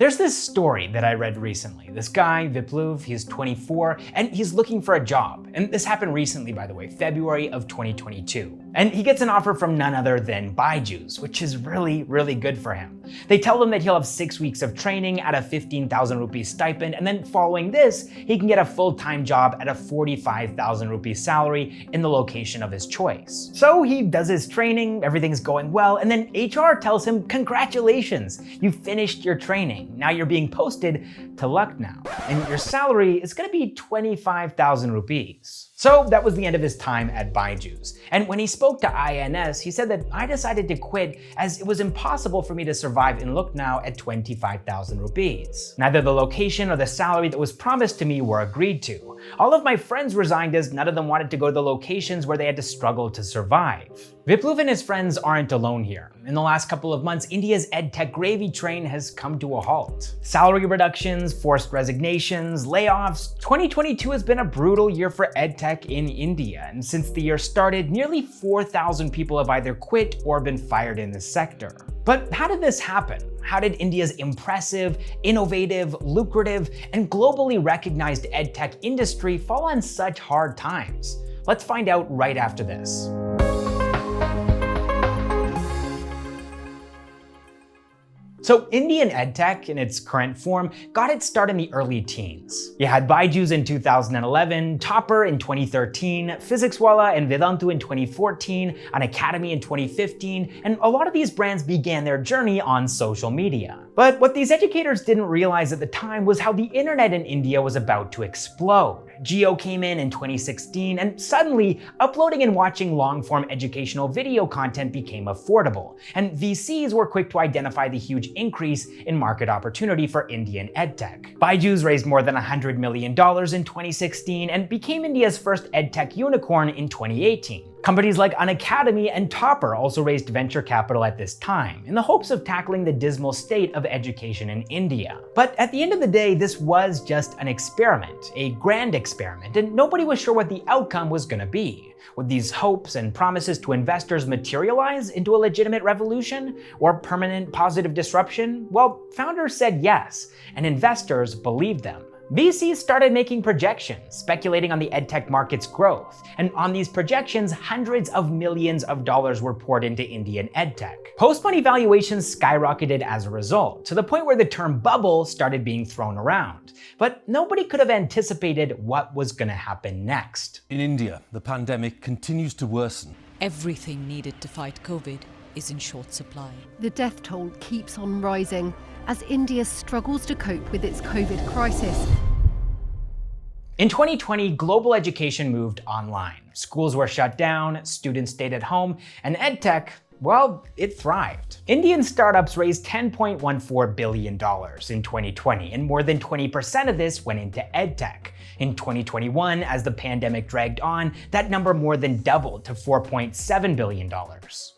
There's this story that I read recently. This guy, Vipluv, he's 24, and he's looking for a job. And this happened recently, by the way, February of 2022. And he gets an offer from none other than BYJU'S, which is really, really good for him. They tell him that he'll have 6 weeks of training at a 15,000 rupee stipend, and then following this, he can get a full-time job at a 45,000 rupee salary in the location of his choice. So he does his training, everything's going well, and then HR tells him, congratulations, you finished your training. Now you're being posted to Lucknow, and your salary is gonna be 25,000 rupees. So that was the end of his time at BYJU'S. And when he spoke to INS, he said that I decided to quit as it was impossible for me to survive in Lucknow at 25,000 rupees. Neither the location or the salary that was promised to me were agreed to. All of my friends resigned as none of them wanted to go to the locations where they had to struggle to survive. Vipluv and his friends aren't alone here. In the last couple of months, India's EdTech gravy train has come to a halt. Salary reductions, forced resignations, layoffs. 2022 has been a brutal year for EdTech in India, and since the year started, nearly 4,000 people have either quit or been fired in this sector. But how did this happen? How did India's impressive, innovative, lucrative, and globally recognized EdTech industry fall on such hard times? Let's find out right after this. So Indian Edtech, in its current form, got its start in the early teens. You had BYJU'S in 2011, Toppr in 2013, PhysicsWallah and Vedantu in 2014, Unacademy in 2015, and a lot of these brands began their journey on social media. But what these educators didn't realize at the time was how the internet in India was about to explode. Jio came in 2016, and suddenly, uploading and watching long-form educational video content became affordable, and VCs were quick to identify the huge increase in market opportunity for Indian EdTech. BYJU'S raised more than $100 million in 2016 and became India's first EdTech unicorn in 2018. Companies like Unacademy and Toppr also raised venture capital at this time, in the hopes of tackling the dismal state of education in India. But at the end of the day, this was just an experiment, a grand experiment, and nobody was sure what the outcome was gonna be. Would these hopes and promises to investors materialize into a legitimate revolution or permanent positive disruption? Well, founders said yes, and investors believed them. VCs started making projections, speculating on the EdTech market's growth, and on these projections, hundreds of millions of dollars were poured into Indian EdTech. Post-money valuations skyrocketed as a result, to the point where the term bubble started being thrown around. But nobody could have anticipated what was going to happen next. In India, the pandemic continues to worsen. Everything needed to fight COVID is in short supply. The death toll keeps on rising as India struggles to cope with its COVID crisis. In 2020, global education moved online. Schools were shut down, students stayed at home, and EdTech, well, it thrived. Indian startups raised $10.14 billion in 2020, and more than 20% of this went into EdTech. In 2021, as the pandemic dragged on, that number more than doubled to $4.7 billion.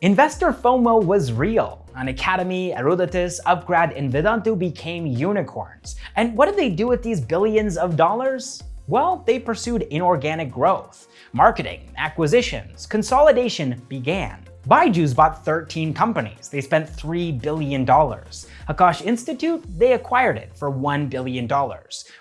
Investor FOMO was real. Unacademy, Eruditus, Upgrad, and Vedantu became unicorns. And what did they do with these billions of dollars? Well, they pursued inorganic growth. Marketing, acquisitions, consolidation began. BYJU'S bought 13 companies. They spent $3 billion. Akash Institute, they acquired it for $1 billion.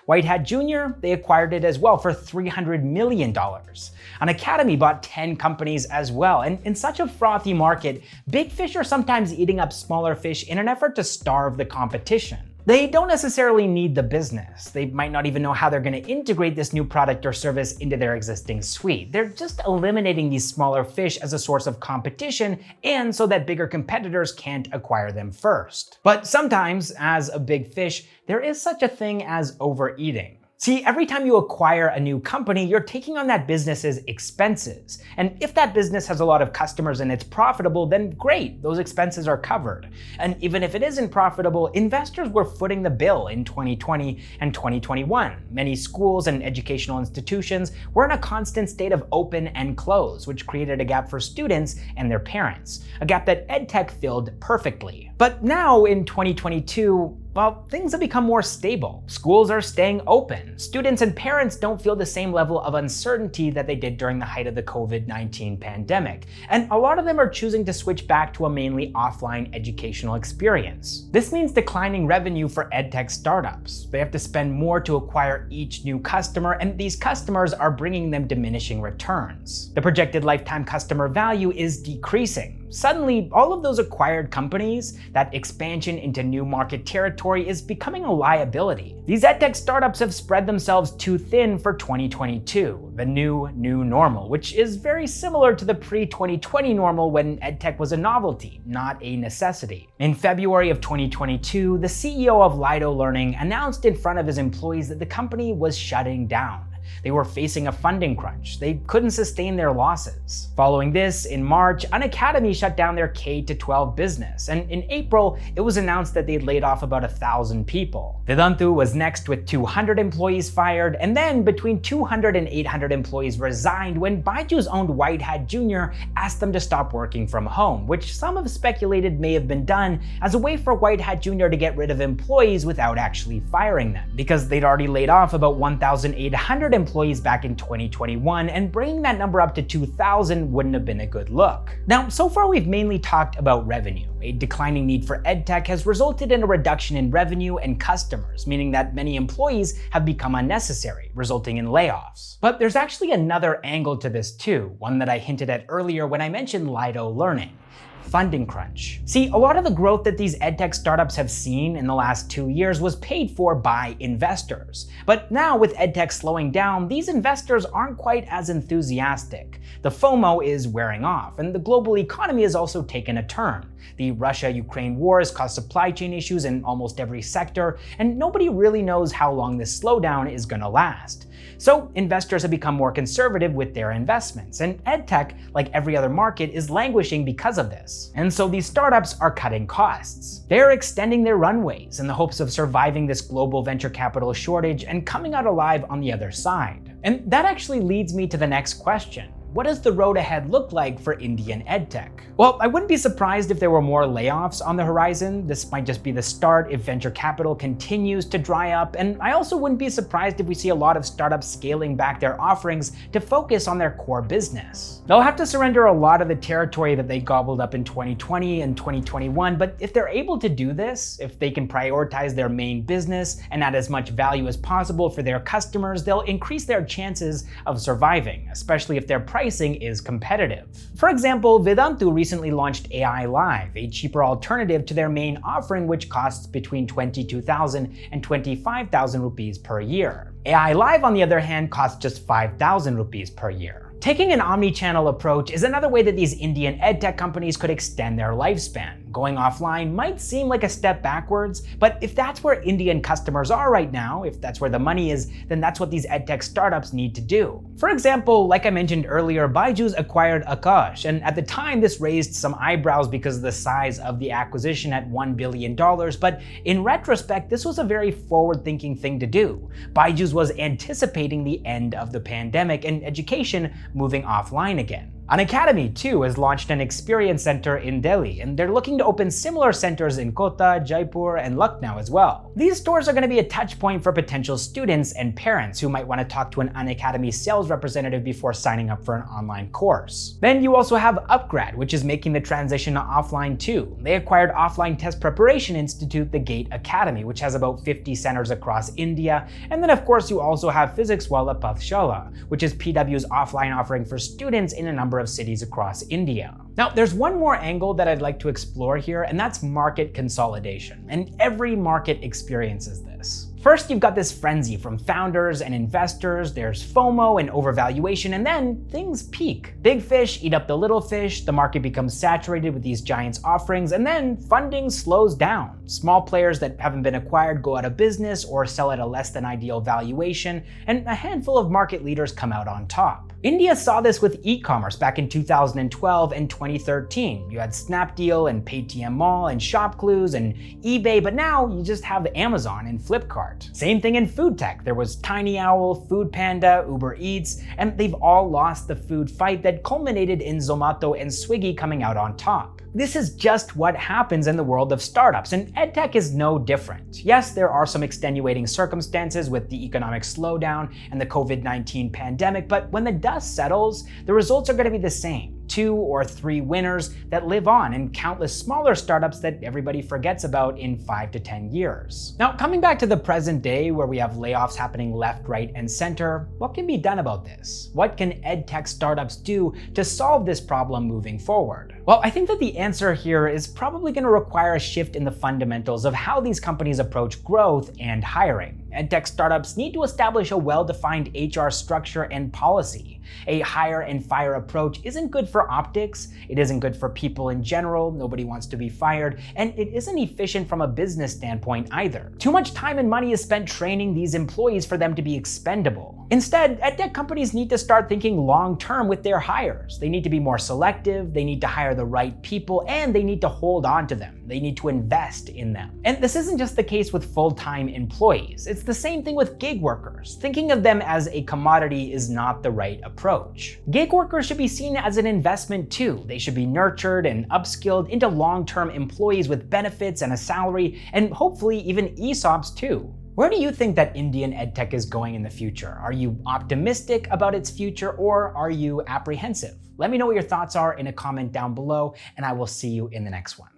White Hat Jr., they acquired it as well for $300 million. Unacademy bought 10 companies as well. And in such a frothy market, big fish are sometimes eating up smaller fish in an effort to starve the competition. They don't necessarily need the business. They might not even know how they're going to integrate this new product or service into their existing suite. They're just eliminating these smaller fish as a source of competition and so that bigger competitors can't acquire them first. But sometimes, as a big fish, there is such a thing as overeating. See, every time you acquire a new company, you're taking on that business's expenses. And if that business has a lot of customers and it's profitable, then great, those expenses are covered. And even if it isn't profitable, investors were footing the bill in 2020 and 2021. Many schools and educational institutions were in a constant state of open and close, which created a gap for students and their parents, a gap that EdTech filled perfectly. But now in 2022, Well, things have become more stable. Schools are staying open. Students and parents don't feel the same level of uncertainty that they did during the height of the COVID-19 pandemic. And a lot of them are choosing to switch back to a mainly offline educational experience. This means declining revenue for edtech startups. They have to spend more to acquire each new customer, and these customers are bringing them diminishing returns. The projected lifetime customer value is decreasing. Suddenly, all of those acquired companies, that expansion into new market territory is becoming a liability. These edtech startups have spread themselves too thin for 2022, the new normal, which is very similar to the pre-2020 normal when edtech was a novelty, not a necessity. In February of 2022, the CEO of Lido Learning announced in front of his employees that the company was shutting down. They were facing a funding crunch. They couldn't sustain their losses. Following this, in March, Unacademy shut down their K-12 business, and in April, it was announced that they'd laid off about 1,000 people. Vidanthu was next with 200 employees fired, and then between 200 and 800 employees resigned when BYJU'S owned White Hat Jr. asked them to stop working from home, which some have speculated may have been done as a way for White Hat Jr. to get rid of employees without actually firing them, because they'd already laid off about 1,800 employees back in 2021, and bringing that number up to 2,000 wouldn't have been a good look. Now, so far we've mainly talked about revenue. A declining need for edtech has resulted in a reduction in revenue and customers, meaning that many employees have become unnecessary, resulting in layoffs. But there's actually another angle to this too, one that I hinted at earlier when I mentioned Lido Learning. Funding crunch. See, a lot of the growth that these edtech startups have seen in the last 2 years was paid for by investors. But now with edtech slowing down, these investors aren't quite as enthusiastic. The FOMO is wearing off, and the global economy has also taken a turn. The Russia-Ukraine war has caused supply chain issues in almost every sector, and nobody really knows how long this slowdown is gonna last. So investors have become more conservative with their investments, and edtech, like every other market, is languishing because of this. And so these startups are cutting costs. They're extending their runways in the hopes of surviving this global venture capital shortage and coming out alive on the other side. And that actually leads me to the next question. What does the road ahead look like for Indian Edtech? Well, I wouldn't be surprised if there were more layoffs on the horizon. This might just be the start if venture capital continues to dry up, and I also wouldn't be surprised if we see a lot of startups scaling back their offerings to focus on their core business. They'll have to surrender a lot of the territory that they gobbled up in 2020 and 2021, but if they're able to do this, if they can prioritize their main business and add as much value as possible for their customers, they'll increase their chances of surviving, especially if their pricing is competitive. For example, Vidanthu recently launched AI Live, a cheaper alternative to their main offering, which costs between 22,000 and 25,000 rupees per year. AI Live, on the other hand, costs just 5,000 rupees per year. Taking an omni-channel approach is another way that these Indian edtech companies could extend their lifespan. Going offline might seem like a step backwards, but if that's where Indian customers are right now, if that's where the money is, then that's what these edtech startups need to do. For example, like I mentioned earlier, BYJU'S acquired Akash, and at the time this raised some eyebrows because of the size of the acquisition at $1 billion, but in retrospect, this was a very forward-thinking thing to do. BYJU'S was anticipating the end of the pandemic and education moving offline again. Unacademy, too, has launched an experience center in Delhi, and they're looking to open similar centers in Kota, Jaipur, and Lucknow as well. These stores are going to be a touch point for potential students and parents who might want to talk to an Unacademy sales representative before signing up for an online course. Then you also have Upgrad, which is making the transition to offline too. They acquired offline test preparation institute, the Gate Academy, which has about 50 centers across India. And then of course you also have Physicswala Pathshala, which is PW's offline offering for students in a number of cities across India. Now, there's one more angle that I'd like to explore here, and that's market consolidation. And every market experiences this. First, you've got this frenzy from founders and investors, there's FOMO and overvaluation, and then things peak. Big fish eat up the little fish, the market becomes saturated with these giants' offerings, and then funding slows down. Small players that haven't been acquired go out of business or sell at a less than ideal valuation, and a handful of market leaders come out on top. India saw this with e-commerce back in 2012 and 2013. You had Snapdeal and Paytm Mall and ShopClues and eBay, but now you just have Amazon and Flipkart. Same thing in food tech. There was Tiny Owl, Foodpanda, Uber Eats, and they've all lost the food fight that culminated in Zomato and Swiggy coming out on top. this is just what happens in the world of startups, and EdTech is no different. Yes, there are some extenuating circumstances with the economic slowdown and the COVID-19 pandemic, but when the dust settles, the results are going to be the same. 2 or 3 winners that live on, and countless smaller startups that everybody forgets about in 5 to 10 years. Now, coming back to the present day where we have layoffs happening left, right, and center, what can be done about this? What can EdTech startups do to solve this problem moving forward? Well, I think that the answer here is probably going to require a shift in the fundamentals of how these companies approach growth and hiring. EdTech startups need to establish a well-defined HR structure and policy. A hire and fire approach isn't good for optics, it isn't good for people in general, nobody wants to be fired, and it isn't efficient from a business standpoint either. Too much time and money is spent training these employees for them to be expendable. Instead, EdTech companies need to start thinking long-term with their hires. They need to be more selective, they need to hire the right people, and they need to hold on to them. They need to invest in them. And this isn't just the case with full-time employees, it's the same thing with gig workers. Thinking of them as a commodity is not the right approach. Gig workers should be seen as an investment too. They should be nurtured and upskilled into long-term employees with benefits and a salary, and hopefully even ESOPs too. Where do you think that Indian EdTech is going in the future? Are you optimistic about its future, or are you apprehensive? Let me know what your thoughts are in a comment down below, and I will see you in the next one.